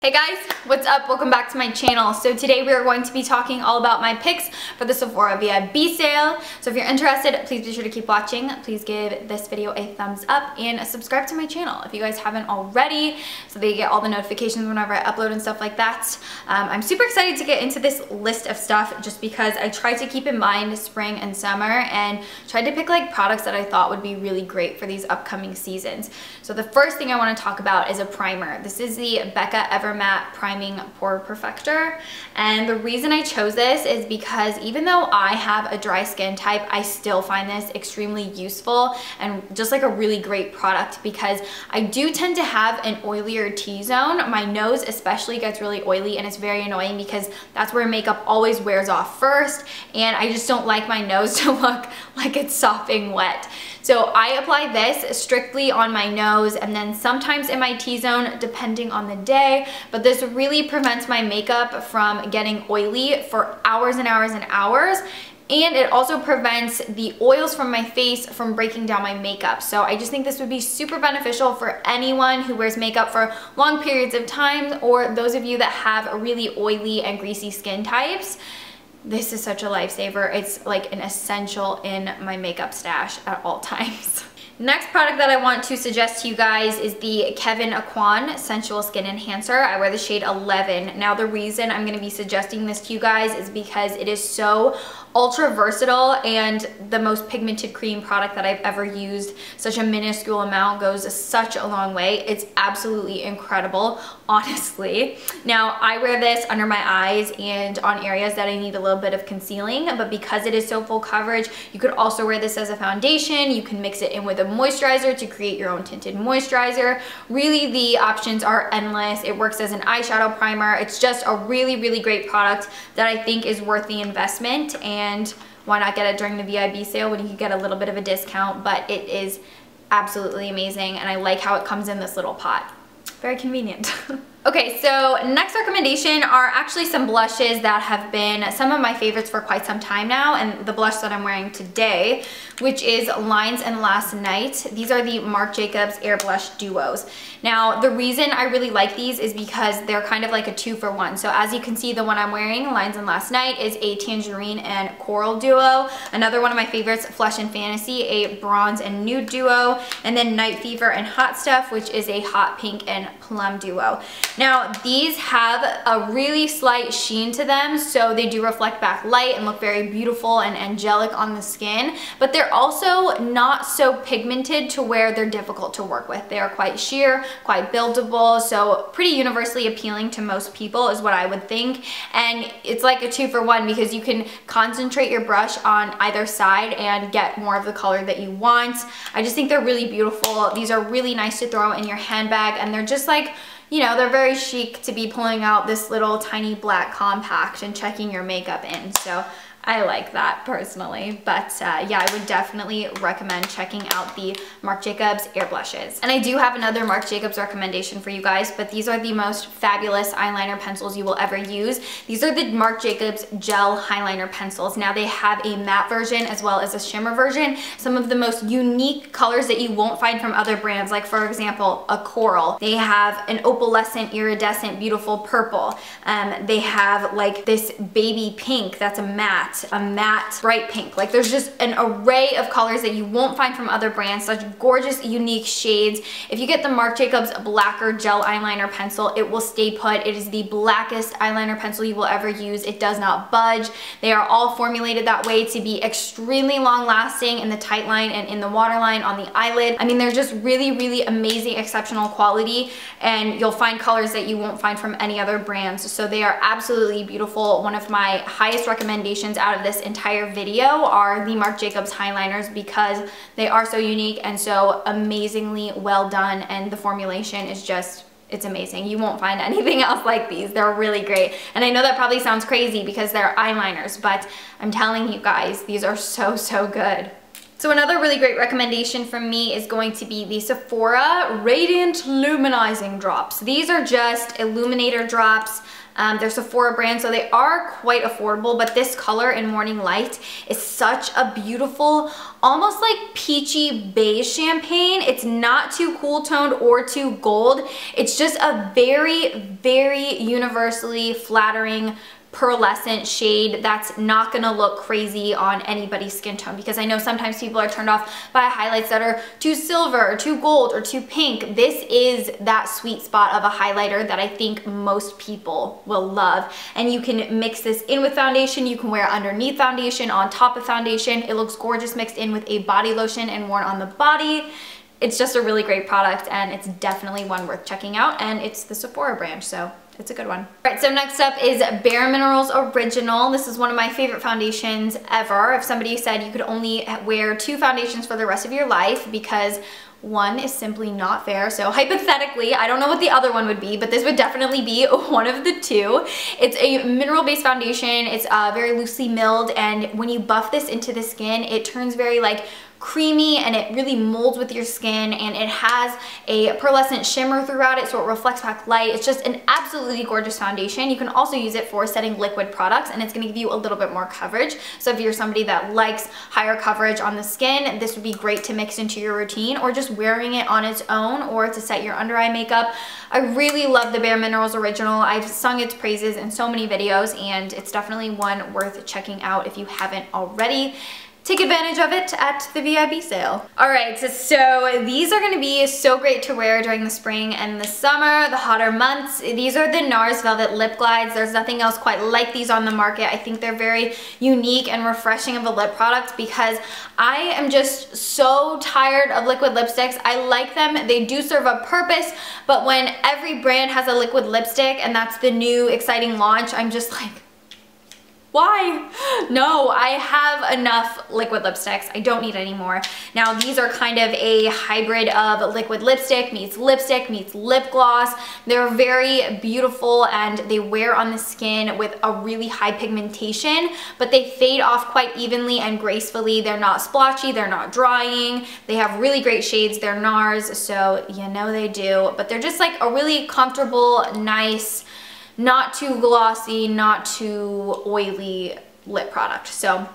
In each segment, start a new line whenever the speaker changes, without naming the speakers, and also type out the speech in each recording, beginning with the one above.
Hey guys, what's up? Welcome back to my channel. So today we are going to be talking all about my picks for the Sephora Vib sale. So if you're interested, please be sure to keep watching. Please give this video a thumbs up and subscribe to my channel if you guys haven't already, so that you get all the notifications whenever I upload and stuff like that. I'm super excited to get into this list of stuff just because I tried to keep in mind spring and summer and tried to pick like products that I thought would be really great for these upcoming seasons. So the first thing I want to talk about is a primer. This is the Becca Ever Matte Priming Pore Perfector, and the reason I chose this is because even though I have a dry skin type, I still find this extremely useful and just like a really great product because I do tend to have an oilier T-zone. My nose especially gets really oily and it's very annoying because that's where makeup always wears off first, and I just don't like my nose to look like it's sopping wet. So I apply this strictly on my nose and then sometimes in my T-zone depending on the day, but this really prevents my makeup from getting oily for hours and hours and hours. And it also prevents the oils from my face from breaking down my makeup. So I just think this would be super beneficial for anyone who wears makeup for long periods of time, or those of you that have really oily and greasy skin types. This is such a lifesaver. It's like an essential in my makeup stash at all times. Next product that I want to suggest to you guys is the Kevyn Aucoin Sensual Skin Enhancer. I wear the shade 11. Now the reason I'm going to be suggesting this to you guys is because it is so ultra versatile and the most pigmented cream product that I've ever used. Such a minuscule amount goes such a long way. It's absolutely incredible, honestly. Now I wear this under my eyes and on areas that I need a little bit of concealing, but because it is so full coverage, you could also wear this as a foundation. You can mix it in with a moisturizer to create your own tinted moisturizer. Really, the options are endless. It works as an eyeshadow primer. It's just a really, really great product that I think is worth the investment, and why not get it during the VIB sale when you can get a little bit of a discount, but it is absolutely amazing, and I like how it comes in this little pot. Very convenient. Okay, so next recommendation are actually some blushes that have been some of my favorites for quite some time now, and the blush that I'm wearing today, which is Lines and Last Night. These are the Marc Jacobs Air Blush Duos. Now, the reason I really like these is because they're kind of like a 2-for-1. So as you can see, the one I'm wearing, Lines and Last Night, is a tangerine and coral duo. Another one of my favorites, Flesh and Fantasy, a bronze and nude duo. And then Night Fever and Hot Stuff, which is a hot pink and plum duo. Now, these have a really slight sheen to them, so they do reflect back light and look very beautiful and angelic on the skin, but they're also not so pigmented to where they're difficult to work with. They are quite sheer, quite buildable, so pretty universally appealing to most people is what I would think. And it's like a 2-for-1 because you can concentrate your brush on either side and get more of the color that you want. I just think they're really beautiful. These are really nice to throw in your handbag, and they're just like, you know, they're very chic to be pulling out this little tiny black compact and checking your makeup in. So I like that personally, but yeah, I would definitely recommend checking out the Marc Jacobs Air Blushes. And I do have another Marc Jacobs recommendation for you guys, but these are the most fabulous eyeliner pencils you will ever use. These are the Marc Jacobs Gel Eyeliner Pencils. Now they have a matte version as well as a shimmer version. Some of the most unique colors that you won't find from other brands, like for example, a coral. They have an opalescent, iridescent, beautiful purple. They have like this baby pink that's a matte bright pink. Like there's just an array of colors that you won't find from other brands, such gorgeous unique shades. If you get the Marc Jacobs Blacker Gel Eyeliner Pencil, it will stay put. It is the blackest eyeliner pencil you will ever use. It does not budge. They are all formulated that way to be extremely long lasting in the tight line and in the waterline on the eyelid. I mean, they're just really, really amazing, exceptional quality, and you'll find colors that you won't find from any other brands. So they are absolutely beautiful. One of my highest recommendations out of this entire video are the Marc Jacobs highliners because they are so unique and so amazingly well done, and the formulation is just, it's amazing. You won't find anything else like these. They're really great. And I know that probably sounds crazy because they're eyeliners, but I'm telling you guys, these are so, so good. So another really great recommendation from me is going to be the Sephora Radiant Luminizing Drops. These are just illuminator drops. They're Sephora brand, so they are quite affordable, but this color in Morning Light is such a beautiful, almost like peachy beige champagne. It's not too cool toned or too gold. It's just a very, very universally flattering pearlescent shade that's not gonna look crazy on anybody's skin tone, because I know sometimes people are turned off by highlights that are too silver or too gold or too pink. This is that sweet spot of a highlighter that I think most people will love, and you can mix this in with foundation. You can wear it underneath foundation, on top of foundation. It looks gorgeous mixed in with a body lotion and worn on the body. It's just a really great product, and it's definitely one worth checking out, and it's the Sephora brand, so it's a good one. All right, so next up is Bare Minerals Original. This is one of my favorite foundations ever. If somebody said you could only wear 2 foundations for the rest of your life because one is simply not fair. So hypothetically, I don't know what the other one would be, but this would definitely be one of the 2. It's a mineral-based foundation. It's very loosely milled, and when you buff this into the skin, it turns very like creamy, and it really molds with your skin, and it has a pearlescent shimmer throughout it, so it reflects back light. It's just an absolutely gorgeous foundation. You can also use it for setting liquid products, and it's going to give you a little bit more coverage. So if you're somebody that likes higher coverage on the skin, this would be great to mix into your routine, or just wearing it on its own, or to set your under eye makeup. I really love the Bare Minerals Original. I've sung its praises in so many videos, and it's definitely one worth checking out if you haven't already. Take advantage of it at the VIB sale. All right, so these are gonna be so great to wear during the spring and the summer, the hotter months. These are the NARS Velvet Lip Glides. There's nothing else quite like these on the market. I think they're very unique and refreshing of a lip product, because I am just so tired of liquid lipsticks. I like them, they do serve a purpose, but when every brand has a liquid lipstick and that's the new exciting launch, I'm just like, why? No, I have enough liquid lipsticks. I don't need any more. Now these are kind of a hybrid of liquid lipstick meets lip gloss. They're very beautiful, and they wear on the skin with a really high pigmentation, but they fade off quite evenly and gracefully. They're not splotchy, they're not drying. They have really great shades. They're NARS, so you know they do, but they're just like a really comfortable, nice, not too glossy, not too oily lip product. So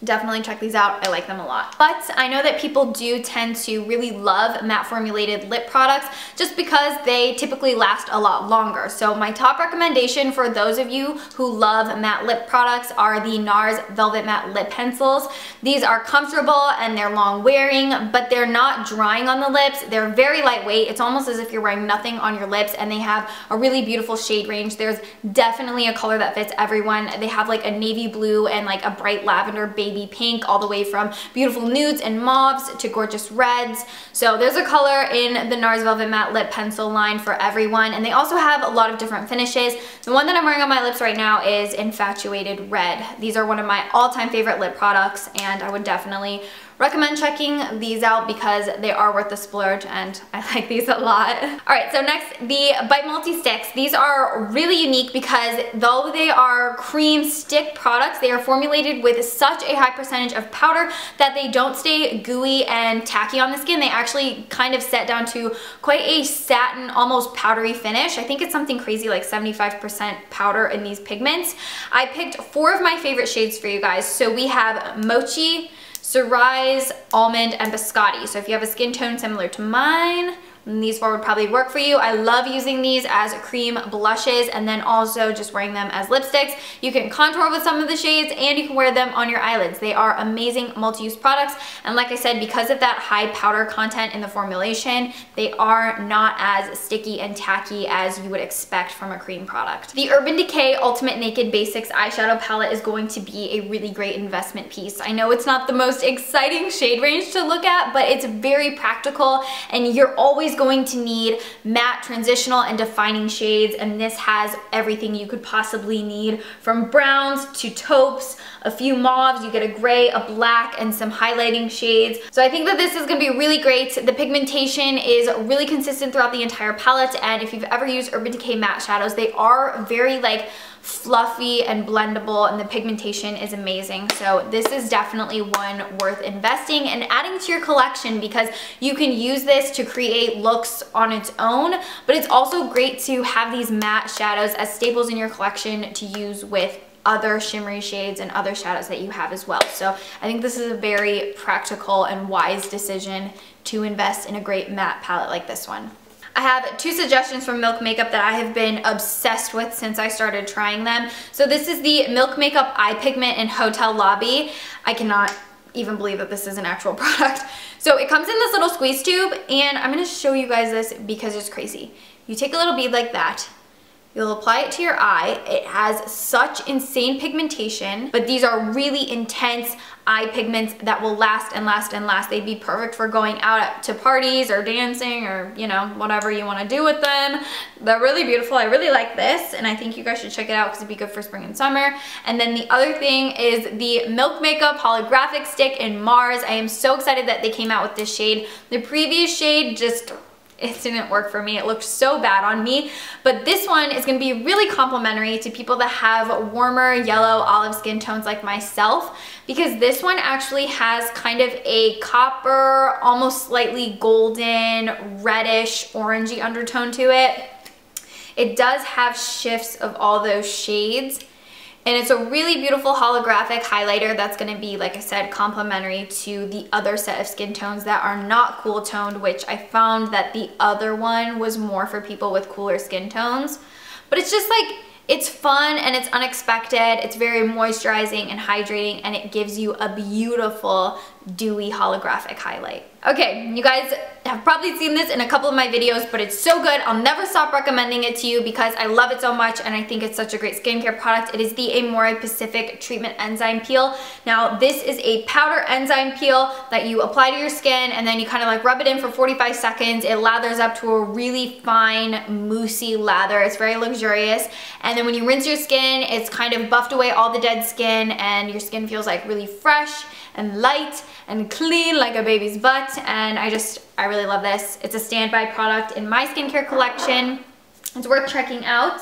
definitely check these out. I like them a lot. But I know that people do tend to really love matte formulated lip products just because they typically last a lot longer. So my top recommendation for those of you who love matte lip products are the NARS Velvet Matte Lip Pencils. These are comfortable and they're long wearing, but they're not drying on the lips. They're very lightweight. It's almost as if you're wearing nothing on your lips, and they have a really beautiful shade range. There's definitely a color that fits everyone. They have like a navy blue and like a bright lavender baby pink, all the way from beautiful nudes and mauves to gorgeous reds. So there's a color in the NARS Velvet Matte Lip Pencil line for everyone, and they also have a lot of different finishes. The one that I'm wearing on my lips right now is Infatuated Red. These are one of my all-time favorite lip products, and I would definitely recommend checking these out because they are worth the splurge, and I like these a lot. All right, so next, the Bite Multi Sticks. These are really unique because though they are cream stick products, they are formulated with such a high percentage of powder that they don't stay gooey and tacky on the skin. They actually kind of set down to quite a satin, almost powdery finish. I think it's something crazy like 75% powder in these pigments. I picked 4 of my favorite shades for you guys. So we have Mochi, Cerise, Almond, and Biscotti. So if you have a skin tone similar to mine, these 4 would probably work for you. I love using these as cream blushes, and then also just wearing them as lipsticks. You can contour with some of the shades, and you can wear them on your eyelids. They are amazing multi-use products, and like I said, because of that high powder content in the formulation, they are not as sticky and tacky as you would expect from a cream product. The Urban Decay Ultimate Naked Basics eyeshadow palette is going to be a really great investment piece. I know it's not the most exciting shade range to look at, but it's very practical, and you're always going to need matte, transitional, and defining shades, and this has everything you could possibly need, from browns to taupes, a few mauves, you get a gray, a black, and some highlighting shades. So I think that this is going to be really great. The pigmentation is really consistent throughout the entire palette, and if you've ever used Urban Decay matte shadows, they are very like fluffy and blendable, and the pigmentation is amazing. So this is definitely one worth investing and adding to your collection, because you can use this to create looks on its own, but it's also great to have these matte shadows as staples in your collection to use with other shimmery shades and other shadows that you have as well. So I think this is a very practical and wise decision to invest in a great matte palette like this one. I have 2 suggestions from Milk Makeup that I have been obsessed with since I started trying them. So this is the Milk Makeup Eye Pigment in Hotel Lobby. I cannot even believe that this is an actual product. So it comes in this little squeeze tube, and I'm going to show you guys this because it's crazy. You take a little bead like that. You'll apply it to your eye. It has such insane pigmentation, but these are really intense eye pigments that will last and last and last. They'd be perfect for going out to parties or dancing or, you know, whatever you want to do with them. They're really beautiful. I really like this, and I think you guys should check it out because it'd be good for spring and summer. And then the other thing is the Milk Makeup Holographic Stick in NARS. I am so excited that they came out with this shade. The previous shade just, it didn't work for me. It looked so bad on me. But this one is going to be really complimentary to people that have warmer yellow olive skin tones like myself, because this one actually has kind of a copper, almost slightly golden, reddish, orangey undertone to it. It does have shifts of all those shades. And it's a really beautiful holographic highlighter that's going to be, like I said, complementary to the other set of skin tones that are not cool toned, which I found that the other one was more for people with cooler skin tones. But it's just like, it's fun and it's unexpected. It's very moisturizing and hydrating, and it gives you a beautiful dewy holographic highlight. Okay, you guys have probably seen this in a couple of my videos, but it's so good. I'll never stop recommending it to you because I love it so much and I think it's such a great skincare product. It is the Amore Pacific Treatment Enzyme Peel. Now, this is a powder enzyme peel that you apply to your skin, and then you kind of like rub it in for 45 seconds. It lathers up to a really fine, moussey lather. It's very luxurious. And then when you rinse your skin, it's kind of buffed away all the dead skin, and your skin feels like really fresh and light and clean like a baby's butt. And I really love this. It's a standby product in my skincare collection. It's worth checking out.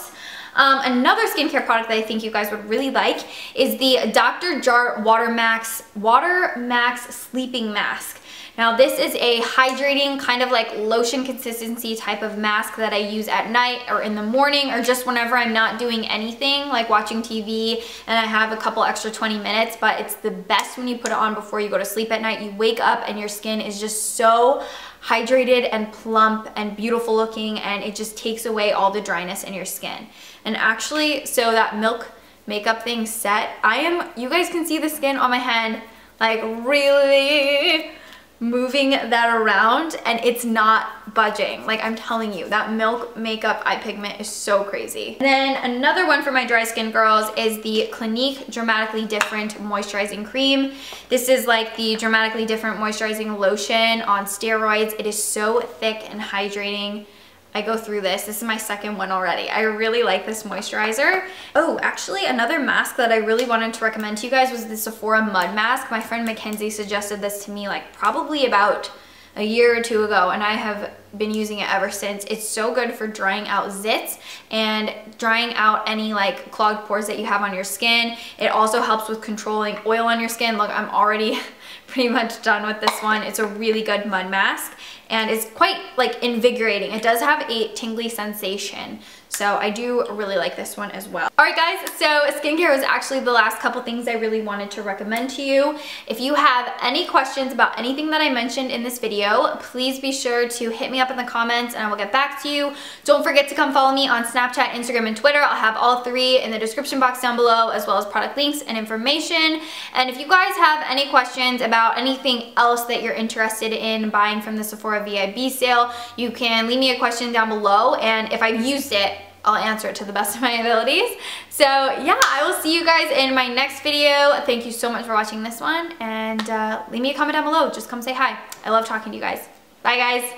Another skincare product that I think you guys would really like is the Dr. Jart Water Max Sleeping Mask. Now, this is a hydrating kind of like lotion consistency type of mask that I use at night or in the morning, or just whenever I'm not doing anything like watching TV and I have a couple extra 20 minutes, but it's the best when you put it on before you go to sleep at night. You wake up and your skin is just so hydrated and plump and beautiful looking, and it just takes away all the dryness in your skin. And actually, so that Milk Makeup thing set, you guys can see the skin on my hand, like really moving that around, and it's not budging. Like, I'm telling you, that Milk Makeup eye pigment is so crazy. And then another one for my dry skin girls is the Clinique Dramatically Different Moisturizing Cream. This is like the Dramatically Different Moisturizing Lotion on steroids. It is so thick and hydrating. I go through this. This is my second one already. I really like this moisturizer. Oh, actually, another mask that I really wanted to recommend to you guys was the Sephora Mud Mask. My friend Mackenzie suggested this to me like probably about a year or two ago, and I have been using it ever since. It's so good for drying out zits and drying out any like clogged pores that you have on your skin. It also helps with controlling oil on your skin. Look, I'm already pretty much done with this one. It's a really good mud mask, and it's quite like invigorating. It does have a tingly sensation, so I do really like this one as well. All right, guys, so skincare was actually the last couple things I really wanted to recommend to you. If you have any questions about anything that I mentioned in this video, please be sure to hit me up in the comments and I will get back to you. Don't forget to come follow me on Snapchat, Instagram, and Twitter. I'll have all three in the description box down below, as well as product links and information. And if you guys have any questions about anything else that you're interested in buying from the Sephora Vib sale, you can leave me a question down below, and if I've used it, I'll answer it to the best of my abilities. So yeah, I will see you guys in my next video. Thank you so much for watching this one, and leave me a comment down below. Just come say hi. I love talking to you guys. Bye, guys.